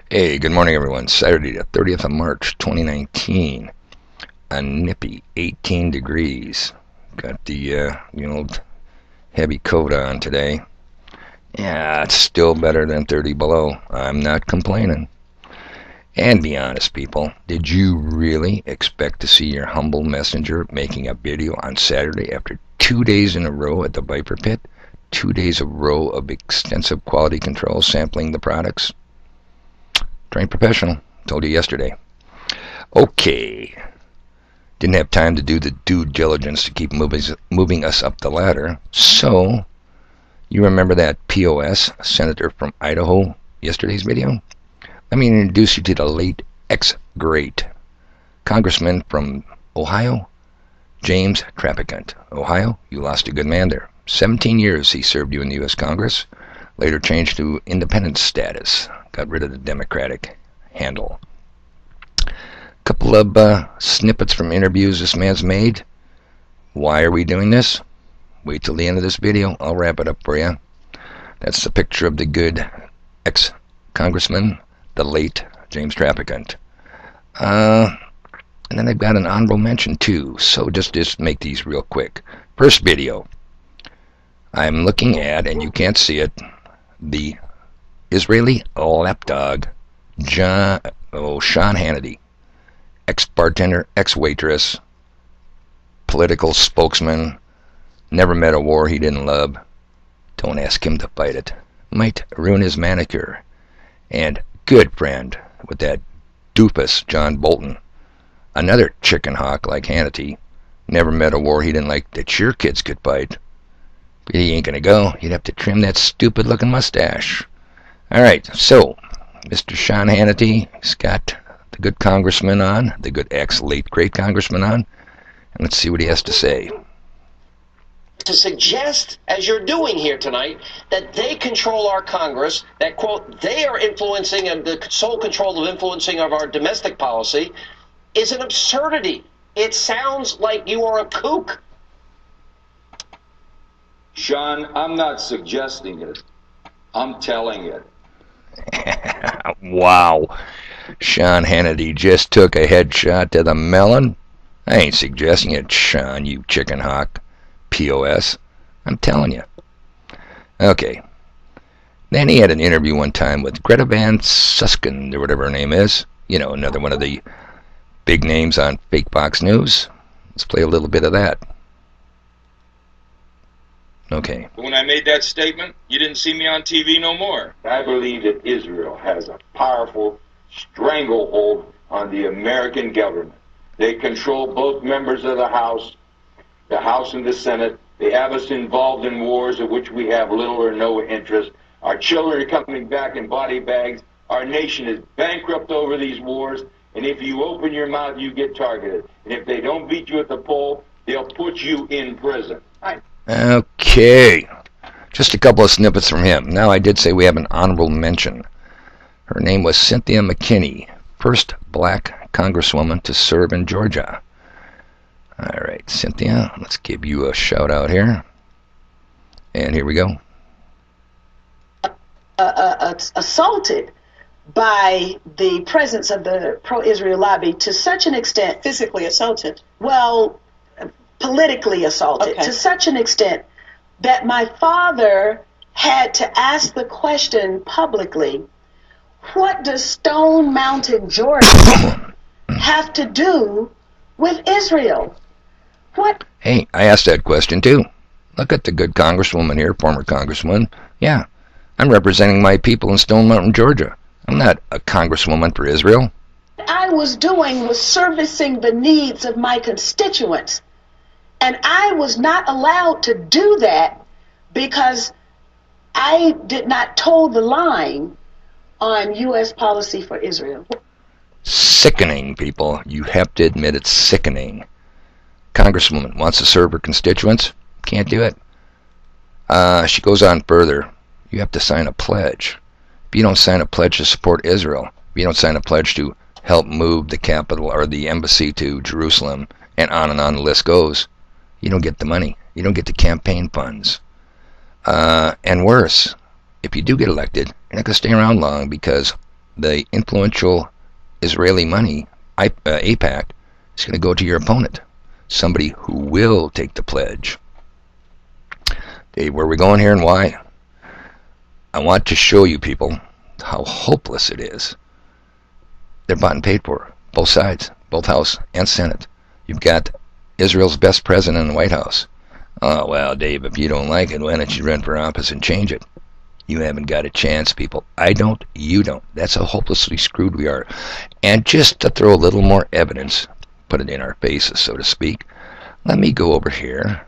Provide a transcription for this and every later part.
Hey, good morning, everyone. Saturday, the 30th of March, 2019. A nippy 18 degrees. Got the old heavy coat on today. Yeah, it's still better than 30 below. I'm not complaining. And be honest, people, did you really expect to see your humble messenger making a video on Saturday after 2 days in a row at the Viper Pit? 2 days a row of extensive quality control sampling the products? Trained professional. Told you yesterday. Okay. Didn't have time to do the due diligence to keep moving us up the ladder. So, you remember that POS, senator from Idaho, yesterday's video? Let me introduce you to the late ex-great congressman from Ohio, James Traficant. Ohio, you lost a good man there. 17 years he served you in the U.S. Congress. Later changed to independent status. Got rid of the Democratic handle. Couple of snippets from interviews this man's made. Why are we doing this? Wait till the end of this video. I'll wrap it up for you. That's the picture of the good ex-congressman, the late James Traficant. And then they've got an honorable mention too. So just make these real quick. First video. I'm looking at, and you can't see it, the Israeli lapdog, Sean Hannity, ex-bartender, ex-waitress, political spokesman, never met a war he didn't love. Don't ask him to fight it. Might ruin his manicure. And good friend with that doofus John Bolton, another chicken hawk like Hannity, never met a war he didn't like that your kids could fight. But he ain't gonna go. You'd have to trim that stupid-looking mustache. Alright, so, Mr. Sean Hannity, he's got the good congressman on, the good ex-late great congressman on, and let's see what he has to say. To suggest, as you're doing here tonight, that they control our Congress, that, quote, they are influencing and the sole control of influencing of our domestic policy is an absurdity. It sounds like you are a kook. Sean, I'm not suggesting it. I'm telling it. Wow. Sean Hannity just took a headshot to the melon. I ain't suggesting it, Sean, you chicken hawk. POS. I'm telling you. Okay. Then he had an interview one time with Greta Van Suskin, or whatever her name is. You know, another one of the big names on fake Fox News. Let's play a little bit of that. Okay. When I made that statement, you didn't see me on TV no more. I believe that Israel has a powerful stranglehold on the American government. They control both members of the House and the Senate. They have us involved in wars of which we have little or no interest. Our children are coming back in body bags. Our nation is bankrupt over these wars. And if you open your mouth, you get targeted. And if they don't beat you at the poll, they'll put you in prison. Okay. Just a couple of snippets from him. Now, I did say we have an honorable mention. Her name was Cynthia McKinney, first black congresswoman to serve in Georgia. All right, Cynthia, let's give you a shout out here. And here we go. Assaulted by the presence of the pro-Israel lobby to such an extent. Physically assaulted? Well, politically assaulted. Okay. To such an extent that my father had to ask the question publicly, what does Stone Mountain, Georgia have to do with Israel? What? Hey, I asked that question too. Look at the good congresswoman here, former congresswoman. Yeah, I'm representing my people in Stone Mountain, Georgia. I'm not a congresswoman for Israel. What I was doing was servicing the needs of my constituents. And I was not allowed to do that because I did not toe the line on U.S. policy for Israel. Sickening, people. You have to admit it's sickening. Congresswoman wants to serve her constituents. Can't do it. She goes on further. You have to sign a pledge. If you don't sign a pledge to support Israel, if you don't sign a pledge to help move the capital or the embassy to Jerusalem, and on the list goes, you don't get the money. You don't get the campaign funds. And worse, if you do get elected, you're not going to stay around long because the influential Israeli money, AIPAC, is going to go to your opponent, somebody who will take the pledge. Dave, where are we going here and why? I want to show you people how hopeless it is. They're bought and paid for, both sides, both House and Senate. You've got Israel's best president in the White House. Oh, well, Dave, if you don't like it, why don't you run for office and change it? You haven't got a chance, people. I don't, you don't. That's how hopelessly screwed we are. And just to throw a little more evidence, put it in our faces, so to speak, let me go over here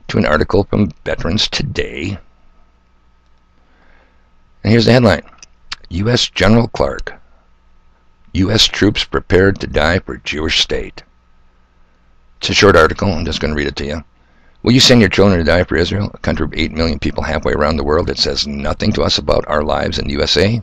to an article from Veterans Today. And here's the headline. U.S. General Clark. U.S. troops prepared to die for Jewish state. It's a short article. I'm just going to read it to you. Will you send your children to die for Israel, a country of 8 million people halfway around the world that says nothing to us about our lives in the USA?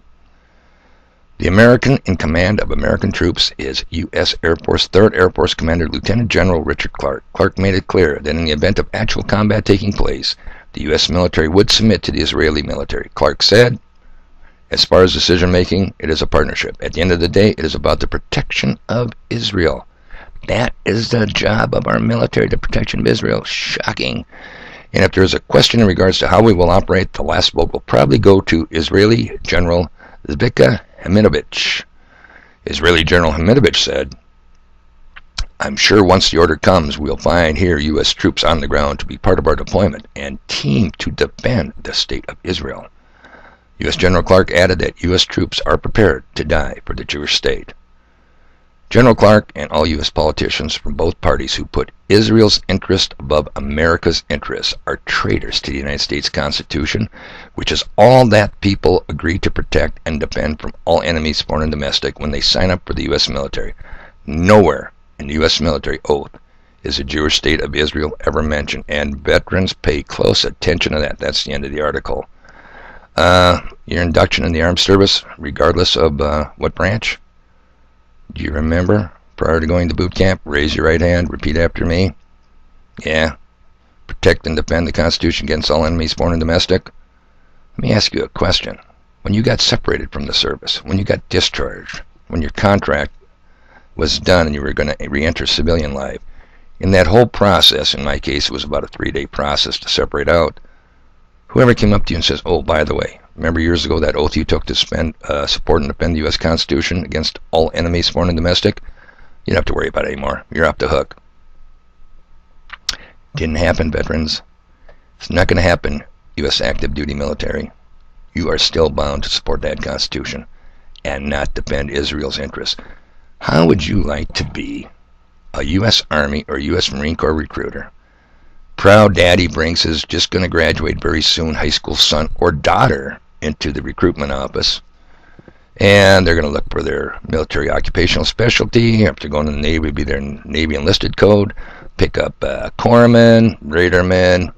The American in command of American troops is U.S. Air Force 3rd Air Force Commander Lieutenant General Richard Clark. Clark made it clear that in the event of actual combat taking place, the U.S. military would submit to the Israeli military. Clark said, as far as decision-making, it is a partnership. At the end of the day, it is about the protection of Israel. That is the job of our military, the protection of Israel. Shocking. And if there is a question in regards to how we will operate, the last vote will probably go to Israeli General Zvika Haminovich. Israeli General Haminovich said, I'm sure once the order comes, we'll find here U.S. troops on the ground to be part of our deployment and team to defend the state of Israel. U.S. General Clark added that U.S. troops are prepared to die for the Jewish state. General Clark and all U.S. politicians from both parties who put Israel's interest above America's interests are traitors to the United States Constitution, which is all that people agree to protect and defend from all enemies, foreign and domestic, when they sign up for the U.S. military. Nowhere in the U.S. military oath is the Jewish state of Israel ever mentioned, and veterans pay close attention to that. That's the end of the article. Your induction in the armed service, regardless of what branch. Do you remember, prior to going to boot camp, raise your right hand, repeat after me? Yeah. Protect and defend the Constitution against all enemies, foreign and domestic. Let me ask you a question. When you got separated from the service, when you got discharged, when your contract was done and you were going to re-enter civilian life, in that whole process, in my case it was about a 3-day process to separate out, whoever came up to you and says, oh, by the way, remember years ago that oath you took to support and defend the U.S. Constitution against all enemies, foreign and domestic? You don't have to worry about it anymore. You're off the hook. Didn't happen, veterans. It's not going to happen, U.S. active duty military. You are still bound to support that Constitution and not defend Israel's interests. How would you like to be a U.S. Army or U.S. Marine Corps recruiter? Proud daddy brings his just going to graduate very soon high school son or daughter into the recruitment office, and they're going to look for their military occupational specialty. If they're going to the Navy, it'd be their Navy enlisted code. Pick up corpsman, radarman,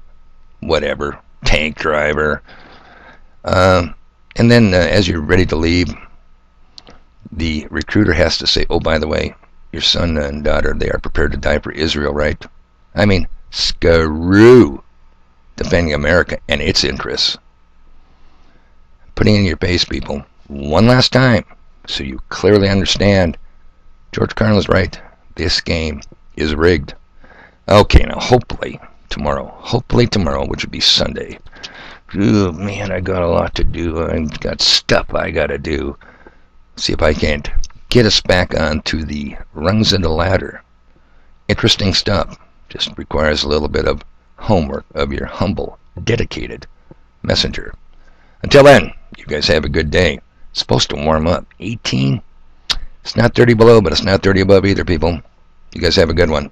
whatever, tank driver. And then as you're ready to leave, the recruiter has to say, oh, by the way, your son and daughter, they are prepared to die for Israel, right? I mean, screw defending America and its interests. Putting in your face, people, one last time, so you clearly understand. George Carlin is right. This game is rigged. Okay, now hopefully tomorrow, which would be Sunday. Oh man, I got a lot to do. I've got stuff I gotta do. See if I can't get us back onto the rungs of the ladder. Interesting stuff. Just requires a little bit of homework of your humble, dedicated messenger. Until then, you guys have a good day. It's supposed to warm up. 18? It's not 30 below, but it's not 30 above either, people. You guys have a good one.